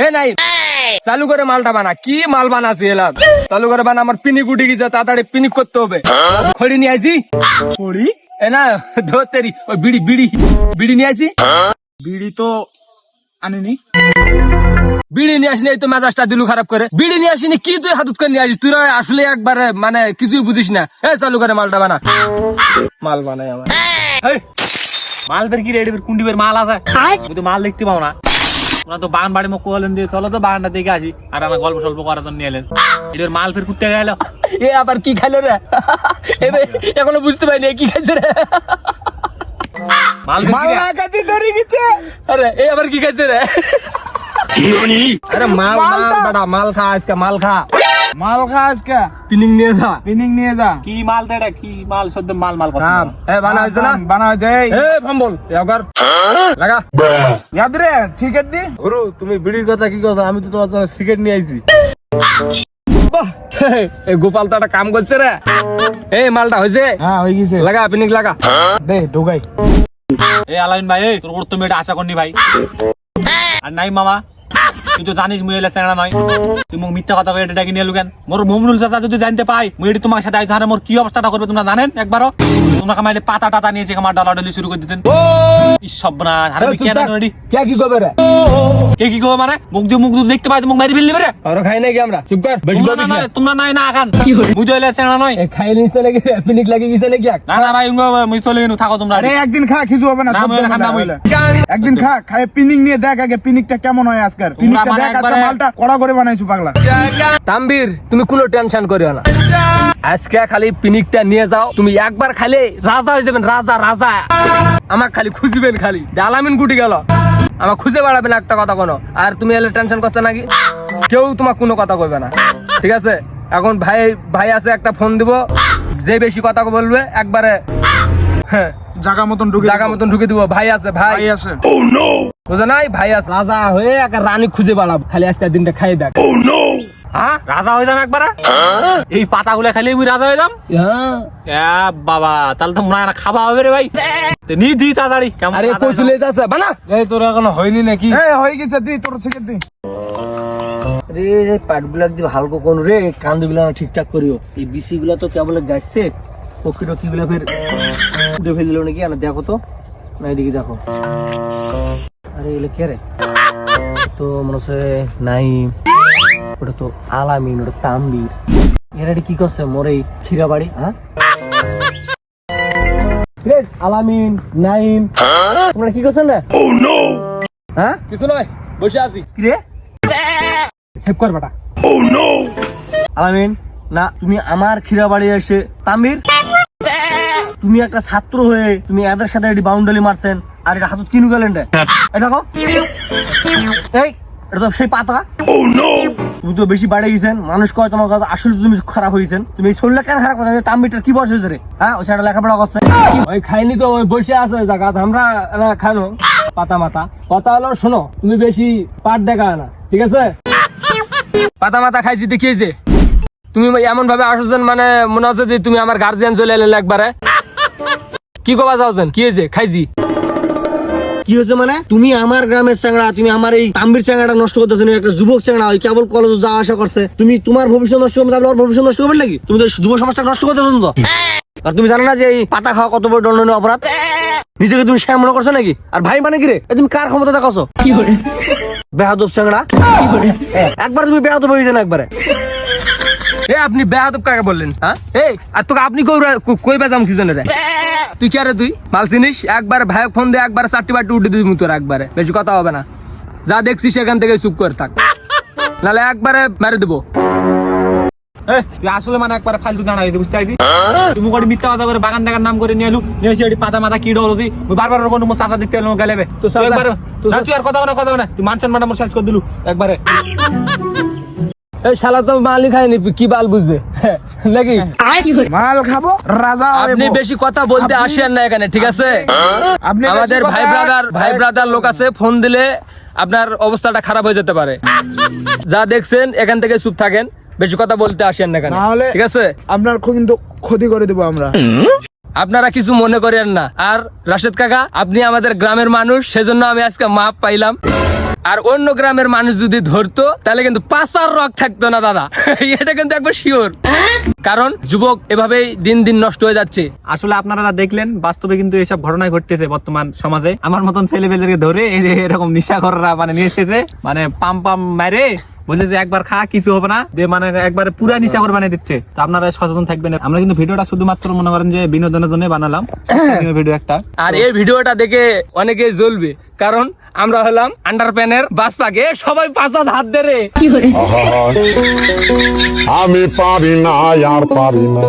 এ নাই চালু করে মালটা বানা, কি মাল বানাচ্ছি এলাম, চালু করে বানা, আমার পিনিক উঠে গেছে, তাড়াতাড়ি পিনিক করতে হবে। খড়ি নিয়ে আইছি, খড়ি? এ না ধরতেরি, ওই বিড়ি বিড়ি বিড়ি নিয়ে আইছি। বিড়ি তো আনিনি। বিড়ি নিয়ে আসিনি, এই তো মেজাজটা দিলু খারাপ করে। বিড়ি নিয়ে আসিনি, কি তুই হাতুত করে নিয়ে আসিস? তুই আসলে একবারে মানে কিছুই বুঝিস না। এ চালু করে মালটা বানা। মাল বানাই আমার মাল বের কি রেডি কুন্ডি বের মাল আছে, আমি তো মাল দেখতে পাও না। ওরা তো বাগান বাড়ি মুখ হলেন দিয়ে চলো তো বাগানটা দেখে আসি, আর আমার গল্প সল্প করার জন্য নিয়ে এলেন। এটার মাল ফের কুত্তে গেল। এ আবার কি খাইলো রে? এখনো বুঝতে পারিনি কি খাইছে রে। মাল ধরে গেছে। আরে এ আবার কি খাইছে রে? আরে মাল মাল বড়া মাল খা, আজকে মাল খা, মাল খা আজকে। পিনিং নিয়ে যা, পিনিং নিয়ে যা। কি মাল দেড়া, কি মাল সদ্য মাল মাল কথা। কাম এ বানা হইছে না, বানা দেই। এ ফাম্বল ইয়াগার লাগা ইয়াদ রে সিগারেট দি। গুরু তুমি বিড়ির কথা কি কথা, আমি তো তোমার জন্য সিগারেট নিয়ে আইছি। বাহ, এই গোপাল তো একটা কাম করছে রে। এই মালটা হইছে, হ্যাঁ হয়ে গেছে। লাগা পিনিং লাগা দে ঢোকাই। এই আলামিন ভাই, তোর ওর তুমি এটা আশা করনি ভাই। আর নাই মামা, তুই তো জানিস মুই এলে চেংড়া নয়, তুই মুখ মিথ্যা কথা কয়ে এটা ডাকি নিয়ে লুকেন। মোর মমনুল চাচা যদি জানতে পাই মুই এটি তোমার সাথে আইছি, আর মোর কি অবস্থাটা করবে তোমরা জানেন একবারও? তোমরা কামাইলে পাতা টাতা নিয়েছে আমার ডালাডালি শুরু করে দিতেন। ই সব না, আরে আমি কেন রেডি কে কি করবে রে? কে কি করবে মানে? মুখ দিয়ে দেখতে পাই তো মুখ মারি ফেললি রে। আর খাই নাকি আমরা? চুপ কর, বেশি তোমরা বকিস না। তোমরা নাই না খান, মুই তো এলে চেংড়া নয়। এ খাই নিছে নাকি পিনিক লাগি গেছে নাকি? না না ভাই মুই চলে গেলু, থাকো তোমরা। আরে একদিন খা, কিছু হবে না। না, সব মুই দেবে খাম না না, মুই। হইলে। একদিন খা, খায় পিনিং নিয়ে দেখ আগে পিনিকটা কেমন হয় আজকাল। পিনিকটা মানে দেখ আজকে একবারে- মালটা কড়া করে বানাইছো পাগলা। তাম্বির তুমি কোনো টেনশন করিও না, আজকে খালি পিনিকটা নিয়ে যাও, তুমি একবার খালি রাজা হয়ে যাবেন, রাজা রাজা। আমাকে খালি খুঁজবেন, খালি আলামিন গুটি গেল আমাকে খুঁজে বেড়াবেন, একটা কথা কোনো। আর তুমি এলে টেনশন করছো নাকি? কেউ তোমার কোনো কথা কইবে না, ঠিক আছে? এখন ভাই ভাই আছে, একটা ফোন দিব, যে বেশি কথা বলবে একবারে হ্যাঁ জায়গা মতন ঢুকে জায়গা মতন ঢুকে দিব। ভাই আছে, ভাই ভাই আছে। বুঝে নাই? ভাই আছে, রাজা হয়ে একটা রানী খুঁজে বেড়াবো, খালি আজকে দিনটা খাই দেখ। হ্যাঁ রাজা হয়ে যাম একবার, এই পাতাগুলো খালি মুই রাজা হয়ে যাম। হ্যাঁ বাবা তাহলে তো মনে হয় না খাওয়া হবে রে ভাই। নি দি তাড়াতাড়ি কেমন আরে কৌশলে যাচ্ছে বানা। এই তোর এখনো হয়নি নাকি? এই হয়ে গেছে, দি তোর সিগারেট দি। রে পাটগুলা দি হালকা কোন রে, কান্দগুলা ঠিকঠাক করিও। এই বিসি গুলা তো কেবল গাইছে, পক্ষী টক্ষী গুলা ফের উঠে ফেল দিল নাকি? আরে দেখো তো, না এদিকে দেখো। আরে এলে কে রে? তো মনে হচ্ছে নাই, ওটা তো আলামিন, ওটা তাম্বির। এরা কি করছে মোর এই খিরা বাড়ি? হ্যাঁ আলামিন নাইম তোমরা কি করছেন না? হ্যাঁ কিছু নয়, বসে আছি। কি রে সেভ কর বেটা। আলামিন না, তুমি আমার খিরা বাড়ি এসে তাম্বির, তুমি একটা ছাত্র হয়ে তুমি এদের সাথে এটি বাউন্ডারি মারছেন, আর এটা হাতত কিনু গেলেন রে। এই দেখো, এই এটা তো সেই পাতা। তুমি তো বেশি বাড়ে গেছেন, মানুষ কয় তোমার কথা, আসলে তুমি খারাপ হয়েছেন। তুমি এই শরীরটা কেন খারাপ করছেন? তাম্বিরটার কি বয়স হয়েছে রে? হ্যাঁ ওই সেটা লেখাপড়া করছে। ওই খাইনি তো, ওই বসে আছে জায়গা, আমরা খানো পাতা মাথা। কথা হলো শোনো, তুমি বেশি পাট দেখা না, ঠিক আছে? পাতা মাথা খাইছি দেখিয়েছে, তুমি এমন ভাবে আসছেন মানে মনে হচ্ছে যে তুমি আমার গার্জিয়ান চলে এলেন একবারে। কি কবা যাওছেন? কি হয়েছে? খাইছি কি হয়েছে মানে? তুমি আমার গ্রামের চ্যাংড়া, তুমি আমার এই তাম্বির চ্যাংড়াটা নষ্ট করতেছো। একটা যুবক চ্যাংড়া, ওই কেবল কলেজে যাওয়া আসা করছে। তুমি তোমার ভবিষ্যৎ নষ্ট করবে, তাহলে ওর ভবিষ্যৎ নষ্ট করবে নাকি? তুমি তো যুব সমাজটা নষ্ট করতেছো তো। আর তুমি জানো না যে এই পাতা খাওয়া কত বড় দণ্ডনীয় অপরাধ? নিজেকে তুমি শ্যাম মনে করছো নাকি? আর ভাই মানে কি রে? তুমি কার ক্ষমতা দেখাছো? বেহাদব চ্যাংড়া, একবার তুমি বেহাদব হয়ে যান একবারে। এ আপনি বেয়াদব কাকে বললেন? হ্যাঁ এই আর তোকে আপনি কই বাজাম কি জানে রে? তুই কে রে? তুই মাল চিনিস? একবার ভাই ফোন দিয়ে একবার 4টি বাটি উঠে দিবি তোর একবারে, বেশি কথা হবে না। যা দেখছিস সেখান থেকে চুপ করে থাক, নাহলে একবারে মেরে দেবো। তুই আসলে মানে একবার ফালতু দাঁড়া হয়েছে, বুঝতে পারছি? তুমি করে মিথ্যা কথা করে বাগান টাগার নাম করে নিয়ে এলু, নিয়ে এসে এটি পাতা মাথা কি ডলছি, বারবার কোনো চাচা দিতে এলো গেলেবে। তো চাচা- একবার তো না, তুই আর কথা না, তুই মানছেন ম্যাডাম শেষ করে দিলু একবারে। এই শালা তো মালই খায়নি, কি বাল বুঝবে নাকি? মাল খাবো, রাজা আপনি হইবো। বেশি কথা বলতে আসেন না এখানে, ঠিক আছে? আপনি বেশি আমাদের কথা- ভাই ব্রাদার লোক আছে, ফোন দিলে আপনার অবস্থাটা খারাপ হয়ে যেতে পারে। যা দেখছেন এখান থেকে চুপ থাকেন, বেশি কথা বলতে আসেন না এখানে, না হলে ঠিক আছে? আপনার কিন্তু ক্ষতি করে দেবো আমরা। আপনারা কিছু মনে করেন না। আর রাশেদ কাকা, আপনি আমাদের গ্রামের মানুষ, সেজন্য আমি আজকে মাপ পাইলাম। আর অন্য গ্রামের মানুষ যদি ধরতো তাহলে কিন্তু পাচার রক থাকতো না দাদা। এটা কিন্তু একবার শিওর, কারণ যুবক এভাবেই দিন দিন নষ্ট হয়ে যাচ্ছে। আসলে আপনারা যা দেখলেন, বাস্তবে কিন্তু এসব ঘটনাই ঘটতেছে বর্তমান সমাজে। আমার মতন ছেলেপেলেদেরকে ধরে এই যে এরকম নিশাখোররা মানে নিয়ে এসতেছে, মানে পাম পাম মারে বলছে যে একবার খা কিছু হবে না, যে মানে একবার পুরা নিশাখোর বানিয়ে দিচ্ছে। তো আপনারা সচেতন থাকবেন। আমরা কিন্তু ভিডিওটা শুধুমাত্র মনে করেন যে বিনোদনের জন্য বানালাম, ভিডিও একটা। আর এই ভিডিওটা দেখে অনেকেই জ্বলবে, কারণ আমরা হলাম আন্ডারপ্যানের বাসপাকে সবাই পাঁচাত হাত ধরে। আমি পারি না আর পারি না।